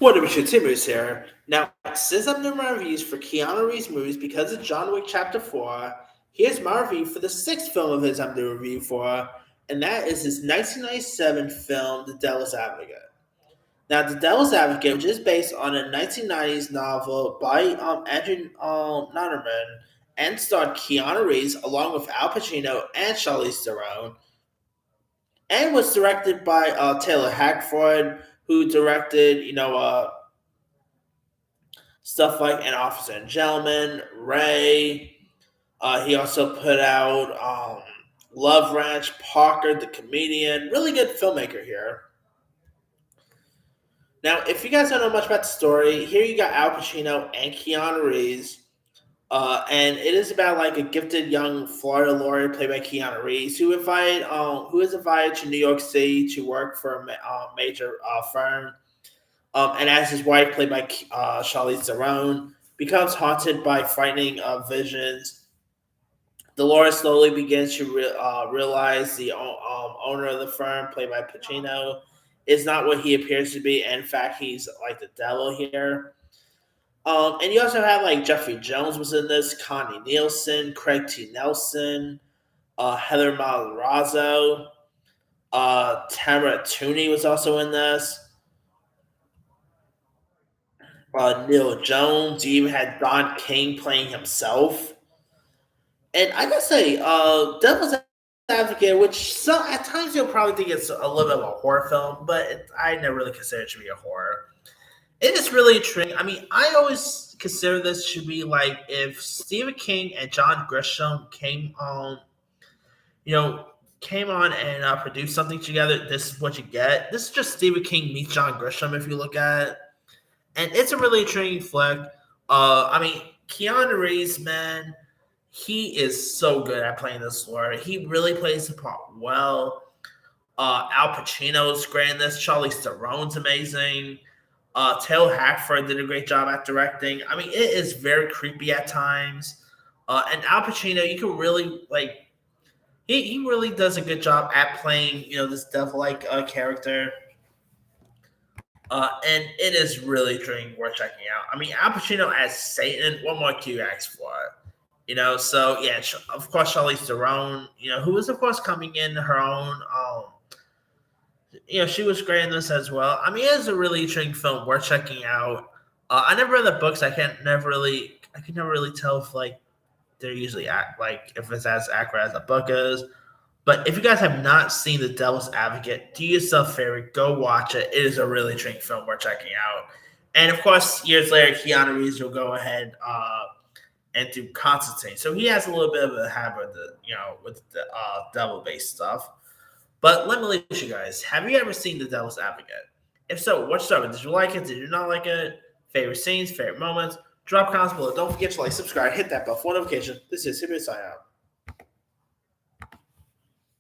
What up, it's Timmons here. Now, since I'm doing my reviews for Keanu Reeves movies because of John Wick Chapter 4, here's my review for the sixth film of his I'm doing a review for, and that is his 1997 film, The Devil's Advocate. Now, The Devil's Advocate, which is based on a 1990s novel by Andrew Notterman and starred Keanu Reeves along with Al Pacino and Charlize Theron, and was directed by Taylor Hackford, who directed, stuff like An Officer and Gentleman, Ray. He also put out Love Ranch, Parker, the comedian. Really good filmmaker here. Now, if you guys don't know much about the story, here you got Al Pacino and Keanu Reeves. And it is about like a gifted young Florida lawyer played by Keanu Reeves who is invited to New York City to work for a major firm. And as his wife, played by Charlize Theron, becomes haunted by frightening visions, the lawyer slowly begins to realize the owner of the firm, played by Pacino, is not what he appears to be. And in fact, he's like the devil here. And you also have like Jeffrey Jones was in this, Connie Nielsen, Craig T. Nelson, Heather Malrazzo, Tamara Tooney was also in this. Neil Jones. You even had Don King playing himself. And I gotta say, Devil's Advocate, which at times you'll probably think it's a little bit of a horror film, but I never really consider it to be a horror. It is really intriguing. I mean, I always consider this to be like if Stephen King and John Grisham came on and produced something together. This is what you get. This is just Stephen King meets John Grisham, if you look at it. And it's a really intriguing flick. Keanu Reeves, man, he is so good at playing this lawyer. He really plays the part well. Al Pacino's great in this. Charlize Theron's amazing. Taylor Hackford did a great job at directing. I mean, it is very creepy at times. And Al Pacino, you can really he really does a good job at playing this devil-like character. And it is really worth checking out. I mean, Al Pacino as Satan, what more can you ask for? So yeah, of course, Charlize Theron, who is of course coming in her own. She was great in this as well. I mean, it is a really intriguing film worth checking out. I never read the books. I can never really tell if they're usually if it's as accurate as the book is. But if you guys have not seen The Devil's Advocate, do yourself a favor, go watch it. It is a really intriguing film worth checking out. And of course, years later, Keanu Reeves will go ahead and do Constantine. So he has a little bit of a habit with the devil-based stuff. But let me leave you guys. Have you ever seen The Devil's Advocate? If so, what's up? Did you like it? Did you not like it? Favorite scenes, favorite moments? Drop comments below. Don't forget to subscribe, hit that bell for notification. This is Super Sign Out.